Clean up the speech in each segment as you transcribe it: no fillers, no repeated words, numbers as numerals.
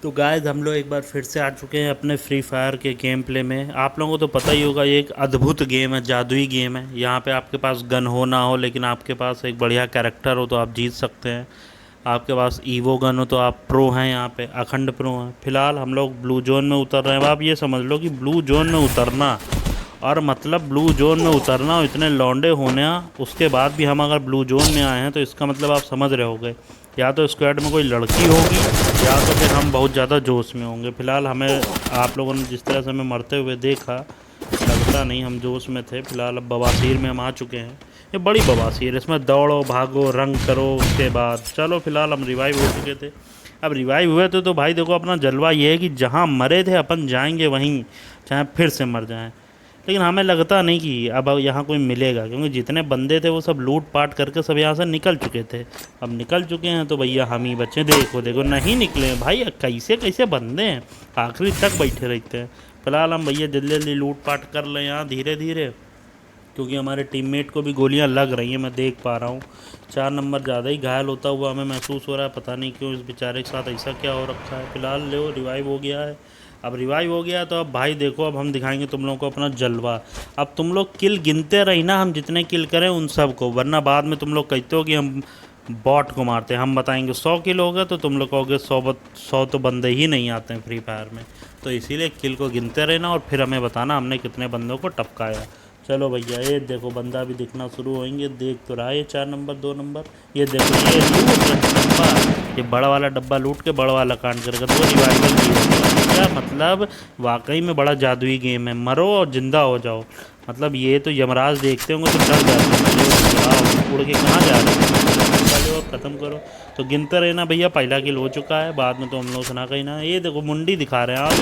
तो गाइस हम लोग एक बार फिर से आ चुके हैं अपने फ्री फायर के गेम प्ले में। आप लोगों को तो पता ही होगा, ये एक अद्भुत गेम है, जादुई गेम है। यहाँ पे आपके पास गन हो ना हो, लेकिन आपके पास एक बढ़िया कैरेक्टर हो तो आप जीत सकते हैं। आपके पास ईवो गन हो तो आप प्रो हैं, यहाँ पे अखंड प्रो हैं। फिलहाल हम लोग ब्लू जोन में उतर रहे हैं। अब आप ये समझ लो कि ब्लू जोन में उतरना और मतलब ब्लू जोन में उतरना और इतने लौंडे होने, उसके बाद भी हम अगर ब्लू जोन में आए हैं तो इसका मतलब आप समझ रहे होगे, या तो स्क्वाड में कोई लड़की होगी या तो फिर हम बहुत ज़्यादा जोश में होंगे। फिलहाल हमें आप लोगों ने जिस तरह से हमें मरते हुए देखा, लगता नहीं हम जोश में थे। फिलहाल अब बवासीर में हम आ चुके हैं। ये बड़ी बवासीर है, इसमें दौड़ो भागो रंग करो, उसके बाद चलो। फिलहाल हम रिवाइव हो चुके थे। अब रिवाइव हुए थे तो भाई देखो, अपना जलवा ये है कि जहाँ मरे थे अपन जाएंगे वहीं, चाहे फिर से मर जाएं। लेकिन हमें लगता नहीं कि अब यहाँ कोई मिलेगा, क्योंकि जितने बंदे थे वो सब लूट पाट करके सब यहाँ से निकल चुके थे। अब निकल चुके हैं तो भैया हम ही बच्चे। देखो देखो नहीं निकले भाई, कैसे कैसे बंदे हैं, आखिरी तक बैठे रहते हैं। फिलहाल हम भैया जल्दी जल्दी लूट पाट कर लें यहाँ धीरे धीरे, क्योंकि हमारे टीममेट को भी गोलियां लग रही हैं, मैं देख पा रहा हूँ। 4 नंबर ज़्यादा ही घायल होता हुआ हमें महसूस हो रहा है। पता नहीं क्यों इस बेचारे के साथ ऐसा क्या हो रखा है। फिलहाल लो रिवाइव हो गया है। अब रिवाइव हो गया तो अब भाई देखो, अब हम दिखाएंगे तुम लोगों को अपना जलवा। अब तुम लोग किल गिनते रही ना, हम जितने किल करें उन सब को, वरना बाद में तुम लोग कहते हो कि हम बॉट को मारते हैं। हम बताएंगे 100 किल हो गए तो तुम लोग कहोगे 100 तो बंदे ही नहीं आते हैं फ्री फायर में। तो इसीलिए किल को गिनते रहना और फिर हमें बताना हमने कितने बंदों को टपकाया। चलो भैया, ये देखो बंदा भी दिखना शुरू होंगे। देख तो रहा है ये 4 नंबर 2 नंबर। ये देखो ये लूट डब्बा, ये बड़ा वाला डब्बा लूट के बड़ा वाला कांड करेगा तो रिवाइवल भी होगा। क्या मतलब, वाकई में बड़ा जादुई गेम है। मरो और जिंदा हो जाओ। मतलब ये तो यमराज देखते होंगे तो डर जाते हैं, उड़ के कहाँ जा रहे हैं। और ख़त्म करो। तो गिनते रहना भैया, पहला किल हो चुका है, बाद में तो हम लोग सुना कहीं ना। ये देखो मुंडी दिखा रहे हैं आप,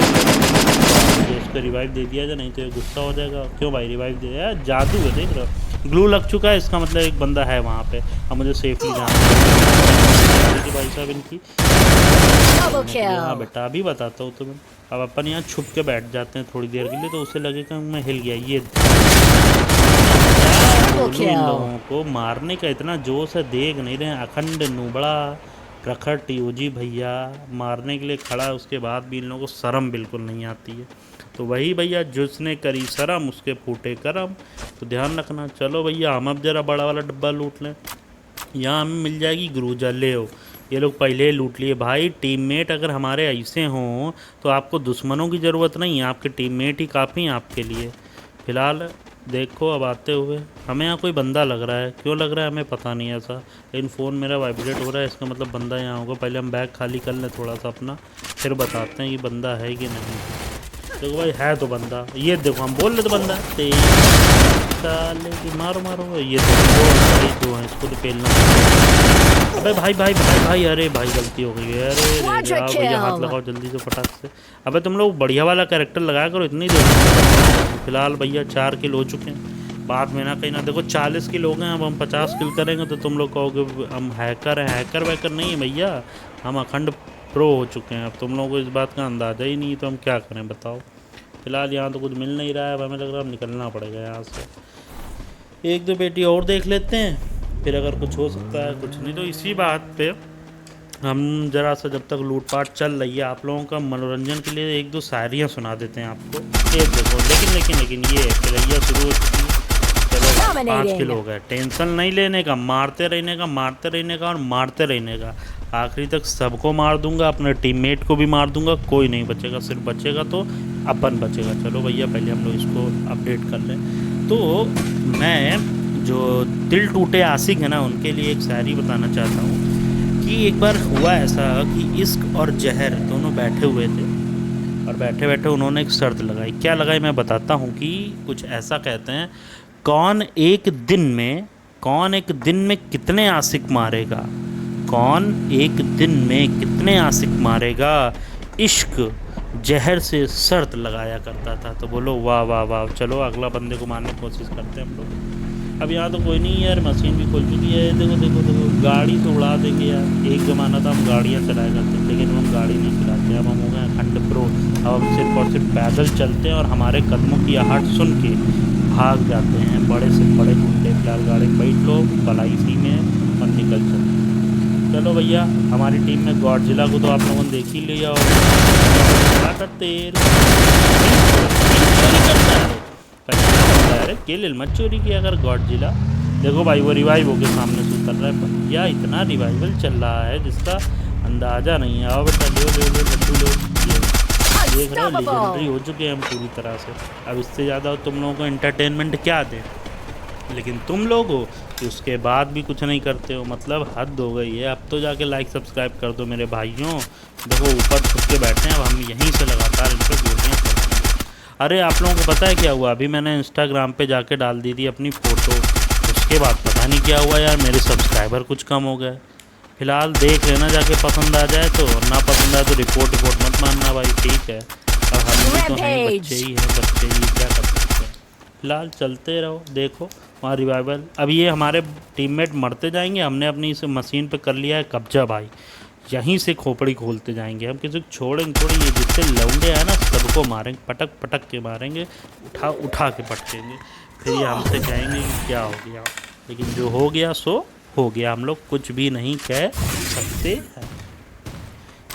ये इसको रिवाइव दे दिया जाए, नहीं तो ये गुस्सा हो जाएगा। क्यों भाई रिवाइव दे दिया, जादू है देख रहे हो। ग्लू लग चुका है, इसका मतलब एक बंदा है वहाँ पे। अब मुझे सेफली जाना है भाई साहब इनकी। हाँ बेटा अभी बताता हूँ तुम्हें। अब अपन यहाँ छुप के बैठ जाते हैं थोड़ी देर के लिए, तो उसे लगेगा मैं हिल गया। ये इन लोगों को मारने का इतना जोश है, देख नहीं रहे हैं। अखंड नुबड़ा प्रखर टीओजी भैया मारने के लिए खड़ा है, उसके बाद भी इन लोगों को शर्म बिल्कुल नहीं आती है। तो वही भैया, जिसने करी शर्म उसके फूटे करम। तो ध्यान रखना। चलो भैया हम अब जरा बड़ा वाला डब्बा लूट लें। यहाँ हमें मिल जाएगी ग्रूजा। ले हो, ये लोग पहले ही लूट लिए। भाई टीममेट अगर हमारे ऐसे हों तो आपको दुश्मनों की ज़रूरत नहीं है, आपके टीममेट ही काफ़ी हैं आपके लिए। फ़िलहाल देखो अब आते हुए हमें यहाँ कोई बंदा लग रहा है। क्यों लग रहा है हमें पता नहीं ऐसा, लेकिन फ़ोन मेरा वाइब्रेट हो रहा है, इसका मतलब बंदा यहाँ होगा। पहले हम बैग खाली कर लें थोड़ा सा अपना, फिर बताते हैं कि बंदा है कि नहीं। देखो भाई है तो बंदा, ये देखो हम बोल रहे तो बंदा साले की मारो मारो। ये दो हैं, इसको तो पेलना। अबे भाई भाई भाई भाई, अरे भाई गलती हो गई है। अरे भैया हाथ लगाओ जल्दी से फटाक से। अबे तुम लोग बढ़िया वाला कैरेक्टर लगाया करो, इतनी देर। फिलहाल भैया 4 किल हो चुके हैं, बाद में ना कहीं ना। देखो 40 किल हो गए हैं, अब हम 50 किल करेंगे तो तुम लोग कहोगे हम हैकर हैं। हैकर वैकर नहीं है भैया, हम अखंड प्रो हो चुके हैं। अब तुम लोगों को इस बात का अंदाज़ा ही नहीं, तो हम क्या करें बताओ। फिलहाल यहाँ तो कुछ मिल नहीं रहा है, अब हमें लग रहा है हम निकलना पड़ेगा यहाँ से। एक दो पेटी और देख लेते हैं, फिर अगर कुछ हो सकता है, कुछ नहीं तो इसी बात पे हम ज़रा सा जब तक लूटपाट चल रही है, आप लोगों का मनोरंजन के लिए एक दो शायरियाँ सुना देते हैं आपको। एक देखो, लेकिन ये खिलैया शुरू हो चुकी है। चलो 5 किलो हो गए। टेंशन नहीं लेने का, मारते रहने का, मारते रहने का और मारते रहने का। आखिरी तक सबको मार दूंगा, अपने टीममेट को भी मार दूंगा, कोई नहीं बचेगा। सिर्फ बचेगा तो अपन बचेगा। चलो भैया पहले हम लोग इसको अपडेट कर लें। तो मैं जो दिल टूटे आशिक है ना, उनके लिए एक शायरी बताना चाहता हूँ कि एक बार हुआ ऐसा कि इश्क और जहर दोनों बैठे हुए थे, और बैठे बैठे उन्होंने एक शर्त लगाई। क्या लगाई मैं बताता हूँ कि कुछ ऐसा कहते हैं, कौन एक दिन में कितने आशिक मारेगा, कौन एक दिन में कितने आशिक मारेगा, इश्क जहर से शर्त लगाया करता था। तो बोलो वाह वाह वाह। चलो अगला बंदे को मारने की कोशिश करते हैं हम लोग। अब यहाँ तो कोई नहीं है यार, मशीन भी खुल चुकी है। देखो देखो देखो, गाड़ी तो उड़ा देंगे यार। एक ज़माना था हम गाड़ियाँ चलाया करते थे, लेकिन हम गाड़ी नहीं चलाते। अब हम हो गए अखंड प्रो। अब हम सिर्फ और सिर्फ पैदल चलते हैं और हमारे कदमों की आहट सुन के भाग जाते हैं बड़े से बड़े गुंडे। फिलहाल गाड़ी में बैठ लो, भलाई सी में और निकल चलो। चलो भैया, हमारी टीम में गॉडजिला को तो आप लोगों ने देख ही लिया होगा। क्या तेल चोरी करता है, अरे किल मत चोरी किया अगर गॉडजिला। देखो भाई वो रिवाइव होके सामने से उतर रहा है भैया, इतना रिवाइवल चल रहा है जिसका अंदाज़ा नहीं है। आओ बेटा ले ले ले लड्डू ले, ये देख रहे हो लीजेंडरी हो चुके हैं हम पूरी तरह से। अब इससे ज़्यादा तुम लोगों को एंटरटेनमेंट क्या दें, लेकिन तुम लोग हो कि उसके बाद भी कुछ नहीं करते हो, मतलब हद हो गई है। अब तो जाके लाइक सब्सक्राइब कर दो मेरे भाइयों। देखो ऊपर छुप के बैठे हैं, अब हम यहीं से लगातार इन पर गोलियाँ चलाएंगे। अरे आप लोगों को पता है क्या हुआ, अभी मैंने इंस्टाग्राम पे जाके डाल दी थी अपनी फ़ोटो, उसके बाद पता नहीं क्या हुआ यार, मेरे सब्सक्राइबर कुछ कम हो गए। फिलहाल देख लेना जाके, पसंद आ जाए तो, और ना पसंद आए तो रिपोर्ट मत मानना भाई, ठीक है। अब हम भी तो हैं, बच्चे ही हैं, बच्चे ही क्या कर सकते हैं। फिलहाल चलते रहो, देखो वहाँ रिवाइवल। अब ये हमारे टीममेट मरते जाएंगे, हमने अपनी इस मशीन पे कर लिया है कब्जा भाई, यहीं से खोपड़ी खोलते जाएंगे हम, किसी को छोड़ेंगे थोड़ी। ये जितने लौंडे हैं ना सबको मारेंगे, पटक पटक के मारेंगे, उठा उठा के पटकेंगे। फिर ये हमसे कहेंगे कि क्या हो गया, लेकिन जो हो गया सो हो गया, हम लोग कुछ भी नहीं कह सकते हैं।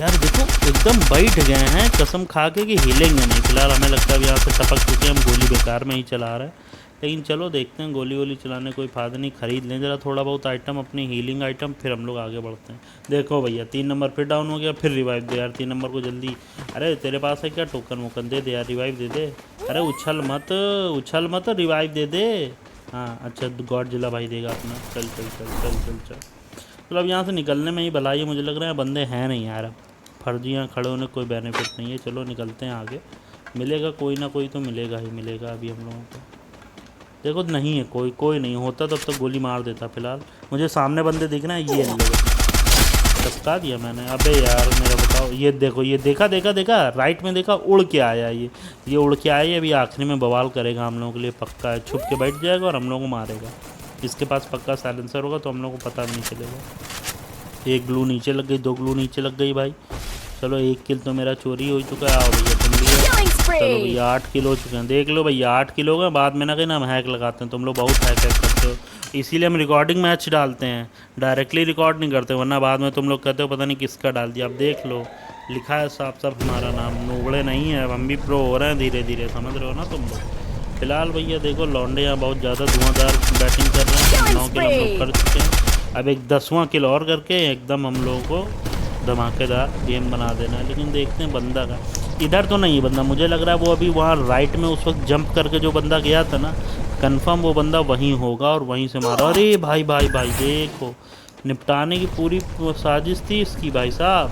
यार देखो एकदम बैठ गए हैं कसम खा के कि हिलेंगे नहीं। फिलहाल हमें लगता है यहाँ से टपक चुके हैं हम, गोली बेकार में ही चला रहे हैं। लेकिन चलो देखते हैं, गोली वोली चलाने कोई फ़ायदा नहीं, ख़रीद लें ज़रा थोड़ा बहुत आइटम, अपनी हीलिंग आइटम, फिर हम लोग आगे बढ़ते हैं। देखो भैया 3 नंबर फिर डाउन हो गया, फिर रिवाइव दे यार 3 नंबर को जल्दी। अरे तेरे पास है क्या टोकन वोकन, दे दे यार, रिवाइव दे दे। अरे उछल मत रिवाइव दे दे। हाँ अच्छा गॉडजिला भाई देगा अपना, चल चल चल चल चल चल। मतलब अब यहाँ से निकलने में ही भलाई है, मुझे लग रहा है बंदे हैं नहीं यार, फर्जियाँ खड़े होने कोई बेनिफिट नहीं है। चलो निकलते हैं आगे, मिलेगा कोई ना कोई तो मिलेगा ही मिलेगा अभी हम लोगों को। देखो नहीं है कोई नहीं होता तब तो गोली मार देता। फिलहाल मुझे सामने बंदे दिख रहे हैं, ये लोग टसका दिया मैंने। अबे यार मेरा बताओ, ये देखो ये देखा राइट में देखा, उड़ के आया ये उड़ के आया, अभी आखिरी में बवाल करेगा हम लोगों के लिए पक्का है, छुप के बैठ जाएगा और हम लोगों को मारेगा। इसके पास पक्का साइलेंसर होगा तो हम लोगों को पता भी नहीं चलेगा। एक ग्लू नीचे लग गई, 2 ग्लू नीचे लग गई भाई। चलो 1 किल तो मेरा चोरी हो चुका है। आओ भैया तुम भी, चलो भैया 8 किलो हो चुके हैं, देख लो भैया 8 किलो का बाद में ना कहीं ना हम हैक लगाते हैं, तुम लोग बहुत हैक करते हो, इसीलिए हम रिकॉर्डिंग मैच डालते हैं, डायरेक्टली रिकॉर्ड नहीं करते, वरना बाद में तुम लोग कहते हो पता नहीं किसका डाल दिया। अब देख लो लिखा है साफ साफ हमारा नाम, नोबड़े नहीं है, अब हम भी प्रो हो रहे हैं धीरे धीरे, समझ रहे हो ना तुम लोग। फिलहाल भैया देखो लौंडे यहाँ बहुत ज़्यादा धुआंधार बैटिंग कर रहे हैं, 9 किल हम लोग कर चुके हैं। अब एक 10वां किल और करके एकदम हम लोगों को धमाकेदार गेम बना देना है। लेकिन देखते हैं बंदा का इधर तो नहीं है बंदा, मुझे लग रहा है वो अभी वहाँ राइट में उस वक्त जंप करके जो बंदा गया था ना, कंफर्म वो बंदा वहीं होगा और वहीं से मारा। अरे भाई भाई भाई देखो निपटाने की पूरी साजिश थी इसकी भाई साहब।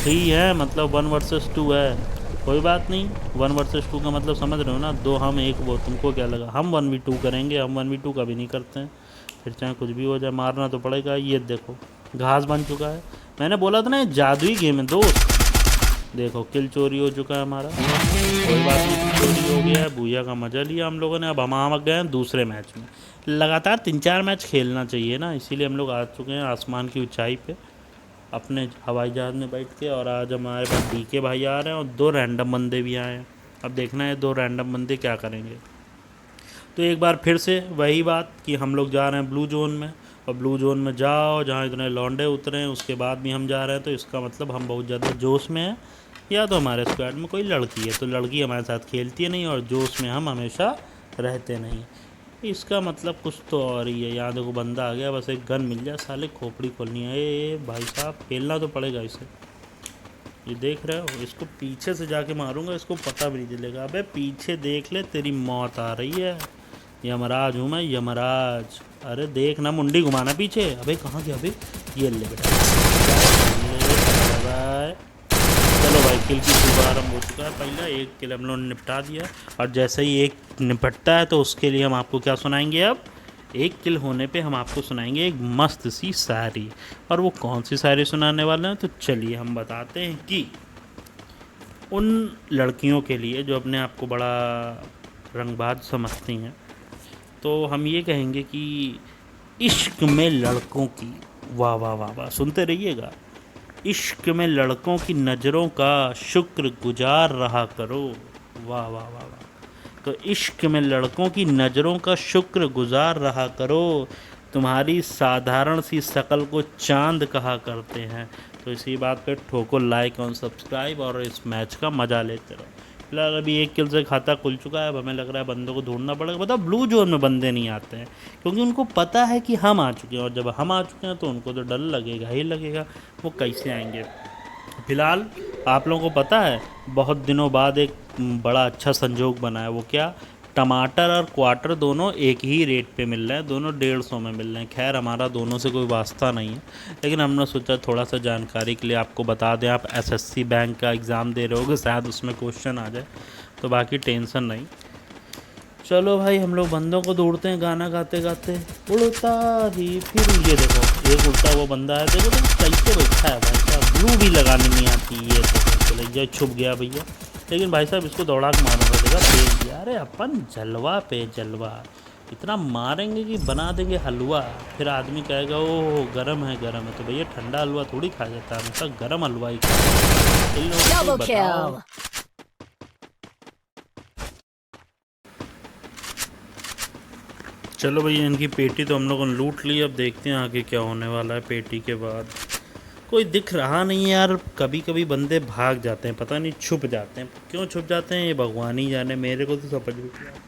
3 है मतलब 1 वर्सेस 2 है, कोई बात नहीं। 1 वर्सेस 2 का मतलब समझ रहे हो ना, 2 हम 1 वो। तुमको क्या लगा हम 1v2 करेंगे, हम 1v2 कभी नहीं करते हैं। फिर चाहे कुछ भी हो जाए मारना तो पड़ेगा। ये देखो घास बन चुका है, मैंने बोला था ना जादुई गेम है दोस्त। देखो किल चोरी हो चुका है हमारा, कोई बात नहीं, चोरी हो गया है, भूया का मजा लिया हम लोगों ने। अब हम आ गए हैं दूसरे मैच में, लगातार 3-4 मैच खेलना चाहिए ना, इसीलिए हम लोग आ चुके हैं आसमान की ऊंचाई पे अपने हवाई जहाज़ में बैठ के। और आज हमारे पास डीके भाई आ रहे हैं और 2 रैंडम बंदे भी आए हैं। अब देखना है 2 रैंडम बंदे क्या करेंगे। तो एक बार फिर से वही बात कि हम लोग जा रहे हैं ब्लू जोन में, और ब्लू जोन में जाओ जहाँ इतने लौंडे उतरे हैं उसके बाद भी हम जा रहे हैं, तो इसका मतलब हम बहुत ज़्यादा जोश में हैं। या तो हमारे स्क्वाड में कोई लड़की है, तो लड़की हमारे साथ खेलती है नहीं, और जोश में हम हमेशा रहते नहीं, इसका मतलब कुछ तो और ही है। यहाँ देखो बंदा आ गया, बस एक गन मिल जाए, साले खोपड़ी खोलनी है। ए भाई साहब खेलना तो पड़ेगा इसे, ये देख रहे हो, इसको पीछे से जाके मारूंगा, इसको पता भी नहीं चलेगा। अबे पीछे देख ले, तेरी मौत आ रही है। यमराज हूँ मैं, यमराज। अरे देख ना मुंडी घुमाना पीछे। अबे कहाँ गया अबे, ये ले बेटा, बाय। चलो भाई किल की शुभारंभ हो चुका है, पहला 1 किल हम लोगों ने निपटा दिया। और जैसे ही 1 निपटता है तो उसके लिए हम आपको क्या सुनाएंगे, अब 1 किल होने पे हम आपको सुनाएंगे एक मस्त सी शायरी। और वो कौन सी शायरी सुनाने वाले हैं, तो चलिए हम बताते हैं कि उन लड़कियों के लिए जो अपने आप को बड़ा रंगबाज समझती हैं, तो हम ये कहेंगे कि इश्क में लड़कों की, वाह वाह वाह वाह, सुनते रहिएगा, इश्क में लड़कों की नज़रों का शुक्र गुजार रहा करो, वाह वाह वाह वाह। तो इश्क में लड़कों की नज़रों का शुक्र गुजार रहा करो, तुम्हारी साधारण सी शक्ल को चांद कहा करते हैं। तो इसी बात पे ठोको लाइक और सब्सक्राइब और इस मैच का मज़ा लेते रहो। फिलहाल अभी 1 किल से खाता खुल चुका है। अब हमें लग रहा है बंदों को ढूंढना पड़ेगा। बताओ ब्लू जोन में बंदे नहीं आते हैं क्योंकि उनको पता है कि हम आ चुके हैं, और जब हम आ चुके हैं तो उनको तो डर लगेगा ही लगेगा। वो कैसे आएंगे। फिलहाल आप लोगों को पता है बहुत दिनों बाद एक बड़ा अच्छा संजोग बना है। वो क्या, टमाटर और क्वार्टर दोनों एक ही रेट पे मिल रहे हैं, दोनों 150 में मिल रहे हैं। खैर हमारा दोनों से कोई वास्ता नहीं है, लेकिन हमने सोचा थोड़ा सा जानकारी के लिए आपको बता दें। आप एसएससी बैंक का एग्ज़ाम दे रहे होगे, शायद उसमें क्वेश्चन आ जाए, तो बाकी टेंशन नहीं। चलो भाई हम लोग बंदों को ढूंढते हैं गाना गाते गाते। उड़ता ही फिर ये देखो, एक उड़ता हुआ बंदा है, देखो तो कैसे बैठा है भाई साहब। ब्लू भी लगानी नहीं आती ये तो चले जाए, छुप गया भैया। लेकिन भाई साहब इसको दौड़ा के मारूंगा, देखा तेज दिया। अरे अपन जलवा पे जलवा, इतना मारेंगे कि बना देंगे हलवा। फिर आदमी कहेगा ओह गर्म है गर्म है, तो भैया ठंडा हलवा थोड़ी खा जाता है, हमेशा गर्म हलवा ही खा। इन लोगों को बताओ। चलो भैया इनकी पेटी तो हम लोगों ने लूट ली। अब देखते हैं आगे क्या होने वाला है पेटी के बाद। कोई दिख रहा नहीं है यार। कभी कभी बंदे भाग जाते हैं, पता नहीं छुप जाते हैं, क्यों छुप जाते हैं ये भगवान ही जाने, मेरे को तो समझ में नहीं आता।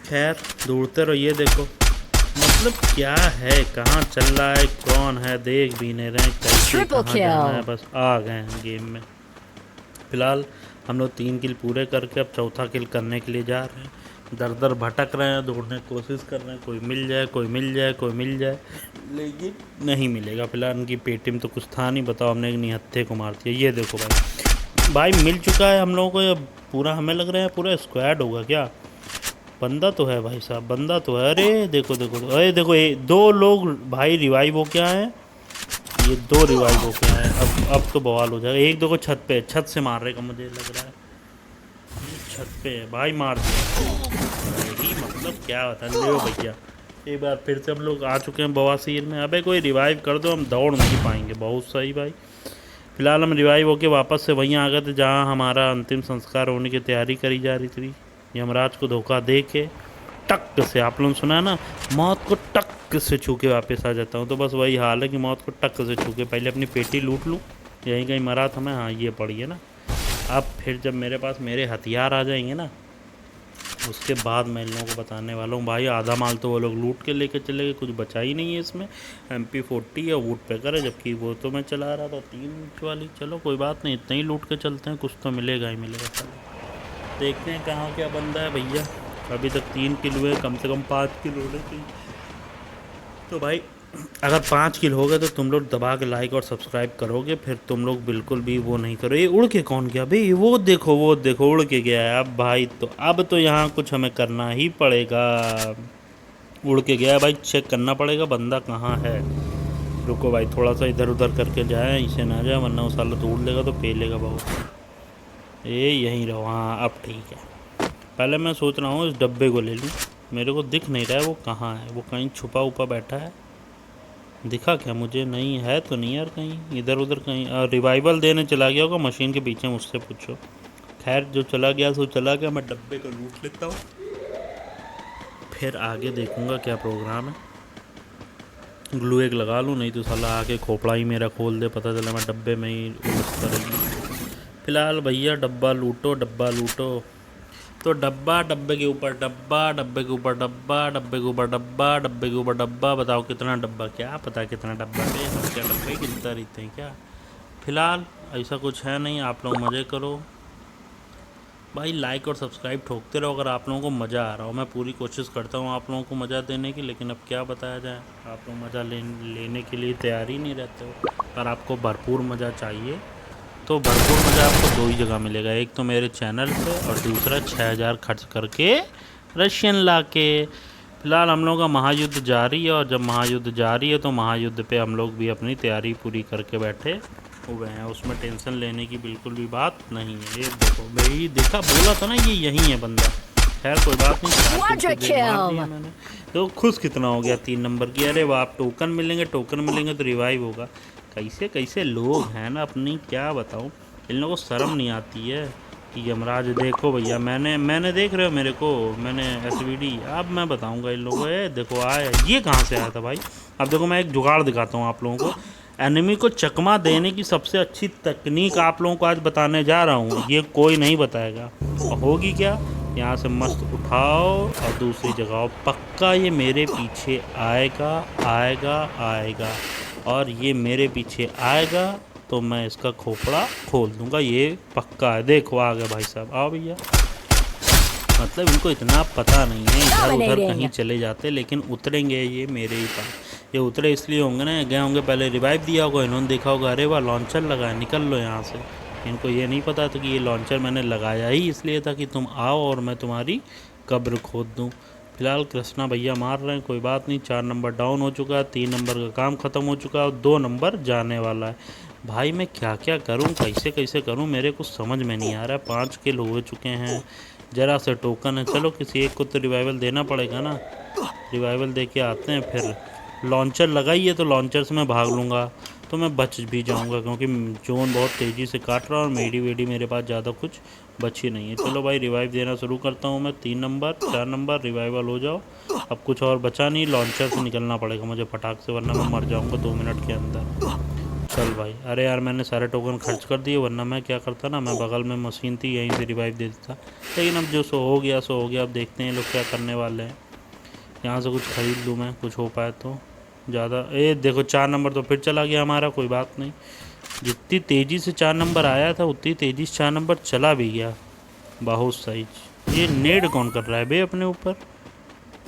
खैर ढूंढते रहो। ये देखो मतलब क्या है, कहाँ चल रहा है, कौन है, देख भी नहीं रहे कैसे कहाँ जाना है, बस आ गए हैं गेम में। फिलहाल हम लोग 3 किल पूरे करके अब चौथा किल करने के लिए जा रहे हैं। दर दर भटक रहे हैं, ढूंढने की कोशिश कर रहे हैं, कोई मिल जाए कोई मिल जाए कोई मिल जाए, लेकिन नहीं मिलेगा। फिलहाल उनकी पेटी में तो कुछ था नहीं। बताओ हमने एक निहत्थे को मार दिया। ये देखो भाई मिल चुका है हम लोगों को। ये पूरा हमें लग रहा है पूरा स्क्वाड होगा क्या। बंदा तो है भाई साहब, बंदा तो है। अरे देखो देखो, अरे देखो ये 2 लोग भाई रिवाइव हो क्या है, ये 2 रिवाइव हो क्या है। अब तो बवाल हो जाएगा। एक दो को छत पे, छत से मार रहेगा मुझे लग रहा है, छत पे है भाई, मार दिया। मतलब क्या बता लो भैया। एक बार फिर से हम लोग आ चुके हैं बवासीर में। अबे कोई रिवाइव कर दो, हम दौड़ नहीं पाएंगे। बहुत सही भाई। फिलहाल हम रिवाइव होके वापस से वहीं आ गए थे जहाँ हमारा अंतिम संस्कार होने की तैयारी करी जा रही थी। यमराज को धोखा दे के टक से, आप लोगों ने सुना ना, मौत को टक से छू के वापस आ जाता हूँ। तो बस वही हाल है कि मौत को टक से छू के पहले अपनी पेटी लूट लूँ। यहीं कहीं मरा था मैं, हाँ ये पड़ी है ना। अब फिर जब मेरे पास मेरे हथियार आ जाएंगे ना, उसके बाद मैं इन लोगों को बताने वाला हूँ भाई। आधा माल तो वो लोग लूट के लेके चले गए, कुछ बचा ही नहीं है इसमें। MP40 या वूड पैकर है, जबकि वो तो मैं चला रहा था 3 इंच वाली। चलो कोई बात नहीं, इतना ही लूट के चलते हैं, कुछ तो मिलेगा ही मिलेगा। चलो देखते हैं कहाँ क्या बंदा है भैया। अभी तक 3 किल हुए, कम से कम 5 किल होने चाहिए। तो भाई अगर 5 किल हो गए तो तुम लोग दबा के लाइक और सब्सक्राइब करोगे, फिर तुम लोग बिल्कुल भी वो नहीं करो। ये उड़ के कौन गया भाई, वो देखो उड़ के गया है। अब भाई तो अब तो यहाँ कुछ हमें करना ही पड़ेगा। उड़ के गया है भाई, चेक करना पड़ेगा बंदा कहाँ है। रुको भाई थोड़ा सा इधर उधर करके जाए, इसे ना जाए वरना वो साला तोड़ लेगा तो पेलेगा बहुत। ये यहीं रहो, हाँ अब ठीक है। पहले मैं सोच रहा हूँ इस डब्बे को ले लूँ, मेरे को दिख नहीं रहा है वो कहाँ है। वो कहीं छुपा उपा बैठा है, दिखा क्या मुझे, नहीं है तो नहीं यार, कहीं इधर उधर कहीं रिवाइवल देने चला गया होगा मशीन के पीछे, मुझसे पूछो। खैर जो चला गया सो चला गया, मैं डब्बे को लूट लेता हूँ, फिर आगे देखूँगा क्या प्रोग्राम है। ग्लू एक लगा लूँ, नहीं तो साला आके खोपड़ा ही मेरा खोल दे, पता चला मैं डब्बे में ही उलझता रही। फिलहाल भैया डब्बा लूटो डब्बा लूटो। तो डब्बा, डब्बे के ऊपर डब्बा, डब्बे के ऊपर डब्बा, डब्बे के ऊपर डब्बा, डब्बे के ऊपर डब्बा। बताओ कितना डब्बा, क्या पता कितना डब्बा है, हम क्या डब्बे गिनता रहते हैं क्या। फिलहाल ऐसा कुछ है नहीं, आप लोग मज़े करो भाई। लाइक और सब्सक्राइब ठोकते रहो अगर आप लोगों को मज़ा आ रहा हो। मैं पूरी कोशिश करता हूँ आप लोगों को मज़ा देने की, लेकिन अब क्या बताया जाए, आप लोग मज़ा लेने के लिए तैयार ही नहीं रहते हो। पर आपको भरपूर मज़ा चाहिए तो भरपूर मज़ा आपको 2 ही जगह मिलेगा, एक तो मेरे चैनल पे और दूसरा 6000 खर्च करके रशियन ला के। फिलहाल हम लोगों का महायुद्ध जारी है, और जब महायुद्ध जारी है तो महायुद्ध पे हम लोग भी अपनी तैयारी पूरी करके बैठे हुए हैं। उसमें टेंशन लेने की बिल्कुल भी बात नहीं है। ये देखो भाई, देखा बोला था ना ये यही है बंदा। खैर कोई बात नहीं, मैंने तो खुश कितना हो गया 3 नंबर की। अरे वाह, आप टोकन मिलेंगे, टोकन मिलेंगे तो रिवाइव होगा। कैसे कैसे लोग हैं ना अपनी, क्या बताऊँ, इन लोगों को शर्म नहीं आती है। यमराज देखो भैया, मैंने देख रहे हो मेरे को, मैंने एसवीडी, अब मैं बताऊंगा इन लोगों को। देखो आया, ये कहाँ से आया था भाई। अब देखो मैं एक जुगाड़ दिखाता हूँ आप लोगों को। एनिमी को चकमा देने की सबसे अच्छी तकनीक आप लोगों को आज बताने जा रहा हूँ, ये कोई नहीं बताएगा। और होगी क्या, यहाँ से मस्त उठाओ और दूसरी जगह पक्का ये मेरे पीछे आएगा आएगा आएगा, और ये मेरे पीछे आएगा तो मैं इसका खोपड़ा खोल दूंगा, ये पक्का है। देखो आ गए भाई साहब, आओ भैया। मतलब इनको इतना पता नहीं है, इधर उधर कहीं चले जाते, लेकिन उतरेंगे ये मेरे ही पास। ये उतरे इसलिए होंगे ना, गए होंगे पहले रिवाइव दिया होगा, इन्होंने देखा होगा अरे वाह लॉन्चर लगा है, निकल लो यहाँ से। इनको ये नहीं पता था कि ये लॉन्चर मैंने लगाया ही इसलिए था कि तुम आओ और मैं तुम्हारी कब्र खोद दूँ। फिलहाल कृष्णा भैया मार रहे हैं, कोई बात नहीं। 4 नंबर डाउन हो चुका है, 3 नंबर का काम ख़त्म हो चुका है और 2 नंबर जाने वाला है। भाई मैं क्या क्या करूं, कैसे कैसे करूं, मेरे कुछ समझ में नहीं आ रहा है। 5 किल हो चुके हैं, ज़रा से टोकन है, चलो किसी एक को तो रिवाइवल देना पड़ेगा ना। रिवाइवल दे के आते हैं, फिर लॉन्चर लगाइए तो लॉन्चर से मैं भाग लूँगा तो मैं बच भी जाऊँगा, क्योंकि जोन बहुत तेज़ी से काट रहा है और मेडी वेडी मेरे पास ज़्यादा कुछ बची नहीं है। चलो भाई रिवाइव देना शुरू करता हूँ मैं। 3 नंबर 4 नंबर रिवाइवल हो जाओ। अब कुछ और बचा नहीं, लॉन्चर से निकलना पड़ेगा मुझे फटाक से, वरना मैं मर जाऊँगा 2 मिनट के अंदर। चल भाई, अरे यार मैंने सारे टोकन खर्च कर दिए, वरना मैं क्या करता ना, मैं बगल में मशीन थी यहीं से रिवाइव दे देता। लेकिन अब जो सो हो गया सो हो गया। अब देखते हैं लोग क्या करने वाले हैं। यहाँ से कुछ ख़रीद लूँ मैं, कुछ हो पाए तो ज़्यादा। देखो 4 नंबर तो फिर चला गया हमारा, कोई बात नहीं। जितनी तेज़ी से 4 नंबर आया था उतनी तेज़ी से 4 नंबर चला भी गया, बहुत सही। ये नेड कौन कर रहा है बे अपने ऊपर,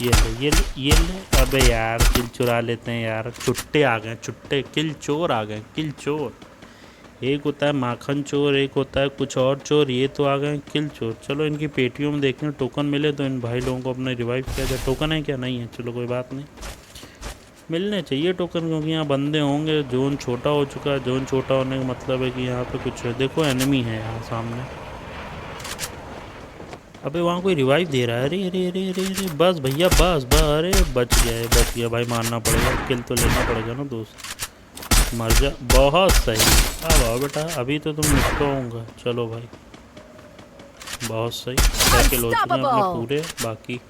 ये ले ये ले ये ले। अबे यार किल चुरा लेते हैं यार, छुट्टे आ गए, छुट्टे किल चोर आ गए, किल चोर। एक होता है माखन चोर, एक होता है कुछ और चोर, ये तो आ गए किल चोर। चलो इनकी पेटियों में देखते हैं टोकन मिले तो इन भाई लोगों को अपने रिवाइव किया जाए। टोकन है क्या, नहीं है, चलो कोई बात नहीं, मिलने चाहिए टोकन, क्योंकि यहाँ बंदे होंगे। जोन छोटा हो चुका है, जोन छोटा होने का मतलब है कि यहाँ पे कुछ है। देखो एनिमी है यहाँ सामने। अबे वहाँ कोई रिवाइव दे रहा है, अरे अरे अरे अरे अरे, बस भैया बस बस, अरे बच गया भाई, मारना पड़ेगा, किल तो लेना पड़ेगा ना दोस्त। मर जा, बहुत सही। अब आओ बेटा, अभी तो तुम मुझको होगा। चलो भाई बहुत सही, 6 किल हो चुके हैं अपने पूरे, बाकी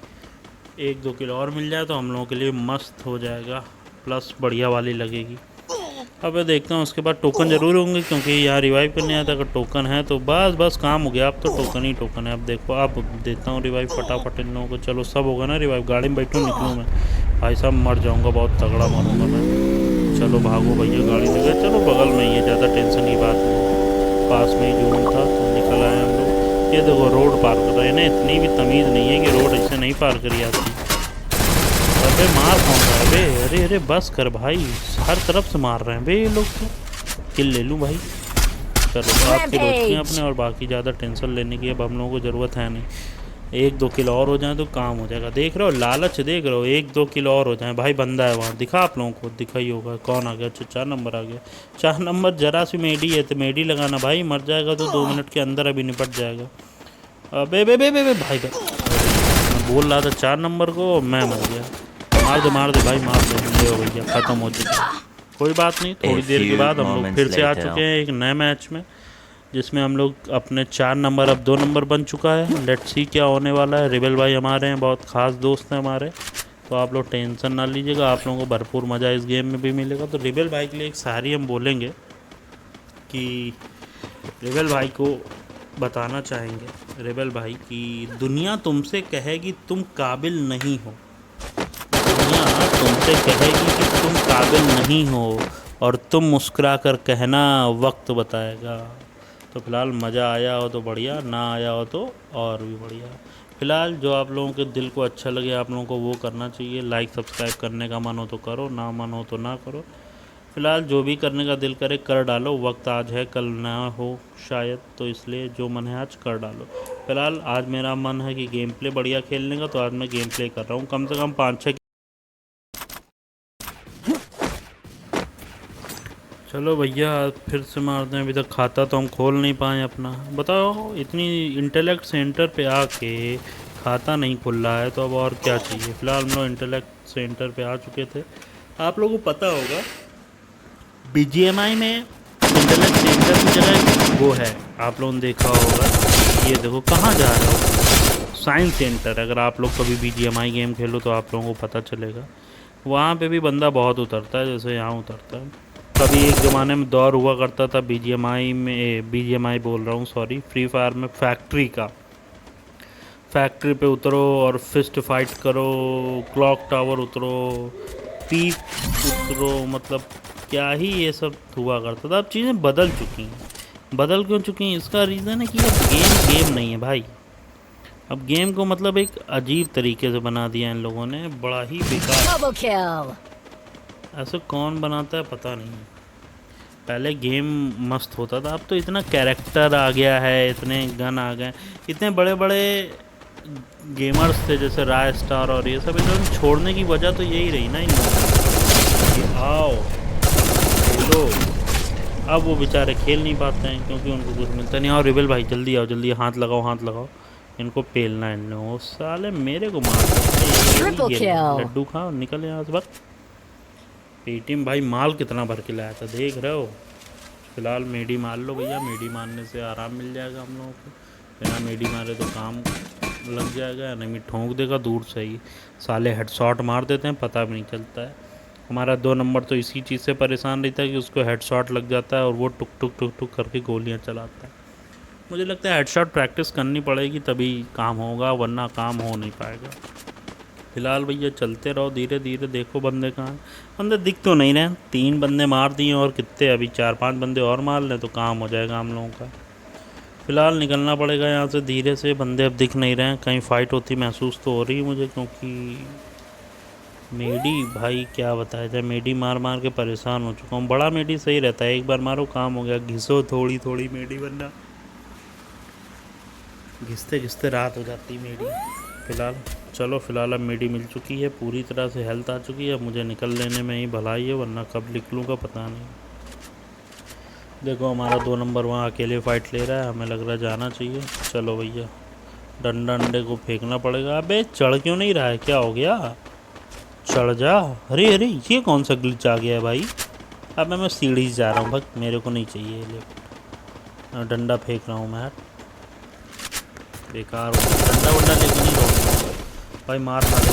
1-2 किलो और मिल जाए तो हम लोगों के लिए मस्त हो जाएगा, प्लस बढ़िया वाली लगेगी। अब देखता हूँ उसके बाद टोकन ज़रूर होंगे, क्योंकि यहाँ रिवाइव करने आया था। अगर टोकन है तो बस काम हो गया, अब तो टोकन ही टोकन है। अब देखो अब देता हूँ रिवाइव फटाफट इन लोगों को। चलो सब होगा ना रिवाइव, गाड़ी में बैठूँ निकलूँ मैं, भाई साहब मर जाऊँगा, बहुत तगड़ा मरूँगा मैं। चलो भागो भैया, गाड़ी लगे, चलो बगल में ही है, ज़्यादा टेंशन की बात नहीं, पास में ही जोन था तो निकल आए हम लोग। ये देखो रोड पार कर रहे हैं ना, इतनी भी तमीज़ नहीं है कि रोड ऐसे नहीं पार करी जाती। अबे मार कौन रहा है बे, अरे अरे बस कर भाई, हर तरफ से मार रहे हैं बे ये लोग तो। किल ले लूँ भाई, चलो आपके दोस्त हैं अपने, और बाकी ज़्यादा टेंशन लेने की अब हम लोगों को ज़रूरत है नहीं। 1-2 किलो और हो जाए तो काम हो जाएगा। देख रहे हो लालच, देख रहे हो, 1-2 किलो और हो जाए भाई। बंदा है वहाँ, दिखा आप लोगों को, दिखा ही होगा कौन आ गया। अच्छा 4 नंबर आ गया, 4 नंबर जरा सी मेडी है तो मेडी लगाना भाई, मर जाएगा तो 2 मिनट के अंदर अभी निपट जाएगा। अबे बे बे बे बे भाई, मैं बोल रहा था 4 नंबर को, मैं मर गया। मार दे भाई, मार दे। ये हो भैया ख़त्म हो चुका है, कोई बात नहीं। थोड़ी देर के बाद हम लोग फिर से आ चुके हैं एक नए मैच में, जिसमें हम लोग अपने 4 नंबर, अब 2 नंबर बन चुका है। लेट्स सी क्या होने वाला है। रिबेल भाई हमारे हैं, बहुत ख़ास दोस्त हैं हमारे, तो आप लोग टेंशन ना लीजिएगा, आप लोगों को भरपूर मज़ा इस गेम में भी मिलेगा। तो रिबेल भाई के लिए एक शायरी हम बोलेंगे कि रिबेल भाई को बताना चाहेंगे, रिबेल भाई की दुनिया तुमसे कहेगी तुम काबिल नहीं हो, दुनिया तुमसे कहेगी कि तुम काबिल नहीं हो, और तुम मुस्कुरा कर कहना वक्त बताएगा। तो फिलहाल मज़ा आया हो तो बढ़िया, ना आया हो तो और भी बढ़िया। फिलहाल जो आप लोगों के दिल को अच्छा लगे आप लोगों को वो करना चाहिए। लाइक सब्सक्राइब करने का मन हो तो करो, ना मन हो तो ना करो। फिलहाल जो भी करने का दिल करे कर डालो, वक्त आज है कल ना हो शायद, तो इसलिए जो मन है आज कर डालो। फिलहाल आज मेरा मन है कि गेम प्ले बढ़िया खेलने का, तो आज मैं गेम प्ले कर रहा हूँ, कम से कम 5-6। चलो भैया फिर से मारते हैं, अभी तक खाता तो हम खोल नहीं पाए अपना। बताओ इतनी इंटेलेक्ट सेंटर पे आके खाता नहीं खुल रहा है, तो अब और क्या चाहिए। फिलहाल हम लोग इंटेलेक्ट सेंटर पे आ चुके थे। आप लोगों को पता होगा BGMI में इंटेलेक्ट सेंटर की जगह वो है, आप लोगों ने देखा होगा ये देखो कहाँ जा रहे हो, साइंस सेंटर। अगर आप लोग कभी BGMI गेम खेलो तो आप लोगों को पता चलेगा, वहाँ पे भी बंदा बहुत उतरता है जैसे यहाँ उतरता है। कभी एक ज़माने में दौर हुआ करता था BGMI में, BGMI बोल रहा हूँ सॉरी, फ्री फायर में फैक्ट्री का। फैक्ट्री पे उतरो और फिस्ट फाइट करो, क्लॉक टावर उतरो, पीक उतरो, मतलब क्या ही ये सब हुआ करता था। अब चीज़ें बदल चुकी हैं। बदल क्यों चुकी हैं, इसका रीज़न है कि अब गेम गेम नहीं है भाई। अब गेम को मतलब एक अजीब तरीके से बना दिया इन लोगों ने, बड़ा ही बेकार। ऐसे कौन बनाता है पता नहीं। पहले गेम मस्त होता था, अब तो इतना कैरेक्टर आ गया है, इतने गन आ गए, इतने बड़े बड़े गेमर्स थे जैसे राय स्टार और ये सब, इन्होंने छोड़ने की वजह तो यही रही ना इन लोगों, आओ खेलो। अब वो बेचारे खेल नहीं पाते हैं क्योंकि उनको कुछ मिलता नहीं। और रिबल भाई जल्दी आओ, जल्दी हाथ लगाओ, हाथ लगाओ, इनको पेलना है इन लोगों, साले मेरे को मार लड्डू खाओ, निकल यहाँ से बस। पेटीएम भाई माल कितना भर के लाया था देख रहे हो। फिलहाल मेडी मार लो भैया, मेडी मारने से आराम मिल जाएगा हम लोगों को, बिना मेडी मारे तो काम लग जाएगा, एनिमी ठोंक देगा दूर से ही, साले हेडशॉट मार देते हैं पता भी नहीं चलता है। हमारा 2 नंबर तो इसी चीज़ से परेशान रहता है कि उसको हेडशॉट लग जाता है और वो टुक टुक टुक टुक करके गोलियां चलाता है। मुझे लगता है हेडशॉट प्रैक्टिस करनी पड़ेगी तभी काम होगा, वरना काम हो नहीं पाएगा। फिलहाल भैया चलते रहो धीरे धीरे, देखो बंदे कहाँ, बंदे दिख तो नहीं रहे। 3 बंदे मार दिए और कितने अभी 4-5 बंदे और मार लें तो काम हो जाएगा हम लोगों का। फिलहाल निकलना पड़ेगा यहाँ से धीरे से, बंदे अब दिख नहीं रहे हैं, कहीं फ़ाइट होती महसूस तो हो रही है मुझे, क्योंकि मेडी भाई क्या बताया जाए, मेडी मार मार के परेशान हो चुका हूँ। बड़ा मेडी सही रहता है, एक बार मारो काम हो गया, घिसो थोड़ी थोड़ी मेडी, वरना घिसते घिसते रात हो जाती मेडी। फिलहाल चलो, फिलहाल अब मेडी मिल चुकी है, पूरी तरह से हेल्थ आ चुकी है, मुझे निकल लेने में ही भलाई है, वरना कब निकलूँगा पता नहीं। देखो हमारा 2 नंबर वहाँ अकेले फ़ाइट ले रहा है, हमें लग रहा है जाना चाहिए। चलो भैया, डंडा अंडे को फेंकना पड़ेगा। अबे चढ़ क्यों नहीं रहा है, क्या हो गया, चढ़ जा। अरे अरे ये कौन सा ग्लिच आ गया है भाई। अब मैं सीढ़ी से जा रहा हूँ, बस मेरे को नहीं चाहिए लिफ्ट। डंडा फेंक रहा हूँ मैं, बेकार हो, डंडा वंडा लेके नहीं रहो भाई, मार ना ले।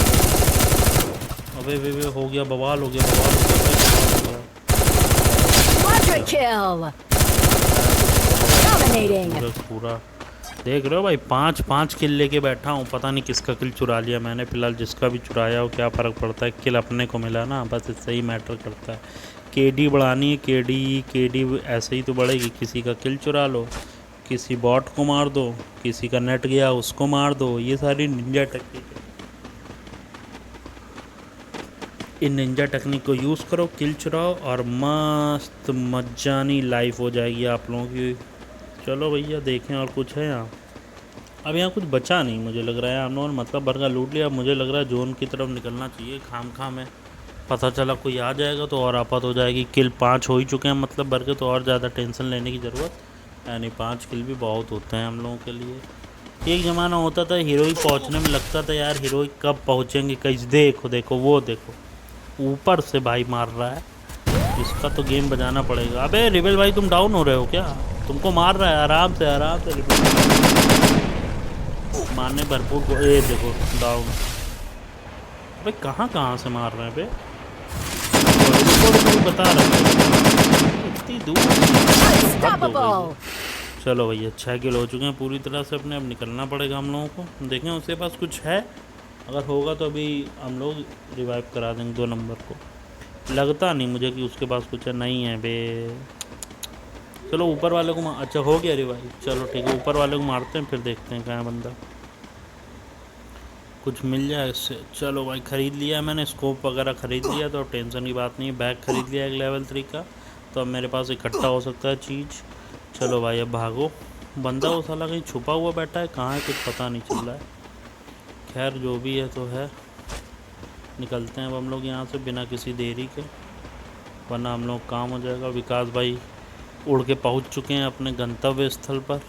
अबे वे हो गया, बवाल हो गया, बवाल हो गया, पूरा देख रहे हो भाई, 5-5 किल लेके बैठा हूँ, पता नहीं किसका किल चुरा लिया मैंने। फिलहाल जिसका भी चुराया हो क्या फ़र्क पड़ता है, किल अपने को मिला ना, बस इससे ही मैटर करता है। केडी बढ़ानी है, केडी ऐसे ही तो बढ़ेगी, किसी का किल चुरा लो, किसी बॉट को मार दो, किसी का नेट गया उसको मार दो, ये सारी निंजा टेक्निक है। इन निंजा टेक्निक को यूज़ करो, किल चुराओ और मस्त मजानी लाइफ हो जाएगी आप लोगों की। चलो भैया देखें और कुछ है यहाँ। अब यहाँ कुछ बचा नहीं मुझे लग रहा है, हम लोगों ने मतलब भर का लूट लिया। मुझे लग रहा है जोन की तरफ निकलना चाहिए, खाम में पता चला कोई आ जाएगा तो और आफत हो जाएगी। किल 5 हो ही चुके हैं मतलब भर के, तो और ज़्यादा टेंशन लेने की ज़रूरत यानी 5 किल भी बहुत होते हैं हम लोगों के लिए। एक ज़माना होता था हीरोइक पहुंचने में लगता था यार हीरोइक कब पहुंचेंगे, कहीं देखो देखो वो देखो ऊपर से भाई मार रहा है, इसका तो गेम बजाना पड़ेगा। अबे रिबेल भाई तुम डाउन हो रहे हो क्या, तुमको मार रहा है, आराम से आराम से मारने भरपूर को, ये देखो डाउन। अबे कहाँ से मार रहे हैं बे, बता रहे इतनी दूर। चलो भैया 6 किल हो चुके हैं पूरी तरह से अपने, अब निकलना पड़ेगा हम लोगों को। देखें उसके पास कुछ है, अगर होगा तो अभी हम लोग रिवाइव करा देंगे 2 नंबर को। लगता नहीं मुझे कि उसके पास कुछ है, नहीं है बे। चलो ऊपर वाले को अच्छा हो गया रिवाइव, चलो ठीक है ऊपर वाले को मारते हैं, फिर देखते हैं कहाँ बंदा, कुछ मिल जाए इससे। चलो भाई ख़रीद लिया मैंने, स्कोप वगैरह ख़रीद लिया तो टेंशन की बात नहीं है। बैग ख़रीद लिया एक लेवल 3 का, तो अब मेरे पास इकट्ठा हो सकता है चीज़। चलो भाई अब भागो, बंदा वो साला कहीं छुपा हुआ बैठा है, कहाँ है कुछ पता नहीं चल रहा है। खैर जो भी है तो है, निकलते हैं अब हम लोग यहाँ से बिना किसी देरी के, वरना हम लोग काम हो जाएगा। विकास भाई उड़ के पहुँच चुके हैं अपने गंतव्य स्थल पर।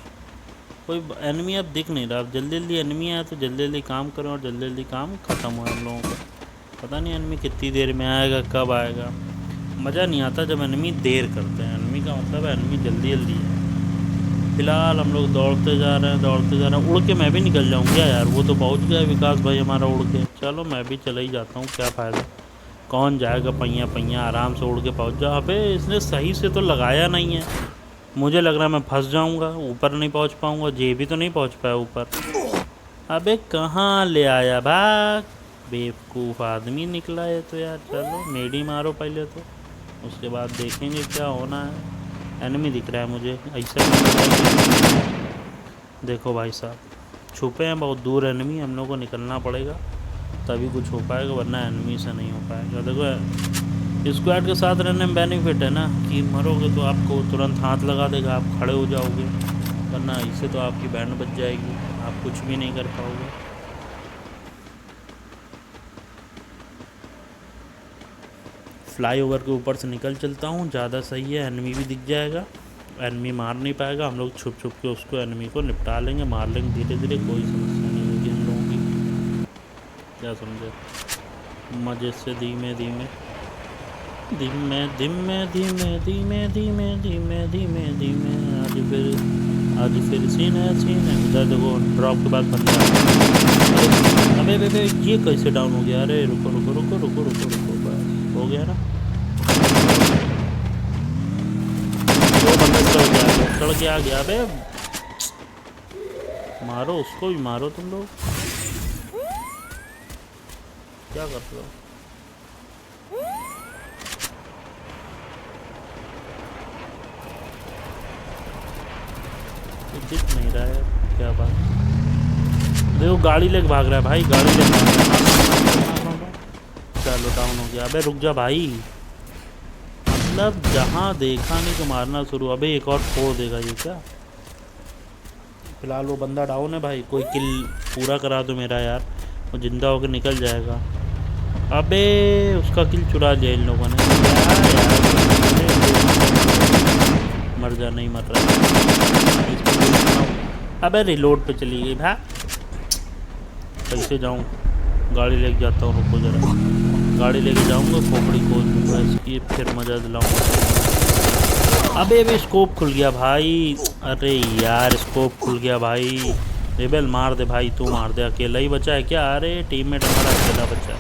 कोई एनिमी अब दिख नहीं रहा, अब जल्दी जल्दी एनिमी आया तो जल्दी जल्दी काम करें और जल्दी जल्दी काम ख़त्म हो हम लोगों का। पता नहीं एनिमी कितनी देर में आएगा, कब आएगा, मज़ा नहीं आता जब एनिमी देर करते हैं। एनिमी का मतलब है एनिमी जल्दी जल्दी है। फिलहाल हम लोग दौड़ते जा रहे हैं, दौड़ते जा रहे हैं। उड़ के मैं भी निकल जाऊँ क्या यार? वो तो पहुँच गया विकास भाई हमारा उड़ के। चलो मैं भी चला ही जाता हूँ, क्या फ़ायदा, कौन जाएगा पैया पैया, आराम से उड़ के पहुँच जा। अबे इसने सही से तो लगाया नहीं है, मुझे लग रहा है मैं फंस जाऊँगा, ऊपर नहीं पहुँच पाऊँगा। जे भी तो नहीं पहुँच पाया ऊपर। अबे कहाँ ले आया भाग, बेवकूफ़ आदमी निकला है तो यार। चलो मेडी मारो पहले तो, उसके बाद देखेंगे क्या होना है। एनिमी दिख रहा है मुझे ऐसा नहीं। देखो भाई साहब छुपे हैं बहुत दूर एनिमी, हम लोग को निकलना पड़ेगा तभी कुछ हो पाएगा, वरना एनिमी से नहीं हो पाएगा। देखो स्क्वाड के साथ रहने में बेनिफिट है ना कि मरोगे तो आपको तुरंत हाथ लगा देगा, आप खड़े हो जाओगे, वरना इससे तो आपकी बैंड बच जाएगी, आप कुछ भी नहीं कर पाओगे। फ्लाईओवर के ऊपर से निकल चलता हूँ, ज़्यादा सही है, एनिमी भी दिख जाएगा, एनिमी मार नहीं पाएगा, हम लोग छुप छुप के उसको एनिमी को निपटा लेंगे, मार लेंगे धीरे धीरे, कोई समस्या नहीं होगी हम लोगों की। क्या समझे, मज़े से धीमे धीमे धीमे धीमे धीमे धीमे धीमे धीमे धीमे धीमे। आज फिर सीने उधर देखो, ड्रॉप के बाद बंदा। अबे अबे ये कैसे डाउन हो गया? अरे रुको रुको रुको रुको रुको रुको, बस हो गया ना। दो बंदे चढ़ के आ गया। अबे मारो उसको भी, मारो तुम लोग, क्या कर रहे हो? दिख नहीं रहा है, क्या बात। देखो गाड़ी लेके भाग रहा है भाई, गाड़ी लेके भाग रहा है। चलो डाउन हो गया। अबे रुक जा भाई, मतलब जहाँ देखा नहीं तो मारना शुरू। अबे एक और फोड़ देगा ये क्या? फिलहाल वो बंदा डाउन है भाई, कोई किल पूरा करा दो मेरा यार, वो जिंदा होकर निकल जाएगा। अबे उसका किल चुरा लिया इन लोगों ने यार। मर जा, नहीं मर रहा। अबे रिलोड पे चली गई भाई, कैसे जाऊँ? गाड़ी लेके जाता हूँ, रुको जरा, गाड़ी लेके जाऊँगा, खोपड़ी खोल दूँगा इसकी, फिर मज़ा दिलाऊँगा। अबे अबे स्कोप खुल गया भाई, अरे यार स्कोप खुल गया भाई। रेबल मार दे भाई, तू मार दे, अकेला ही बचा है क्या? अरे टीममेट हमारा अकेला बचा है।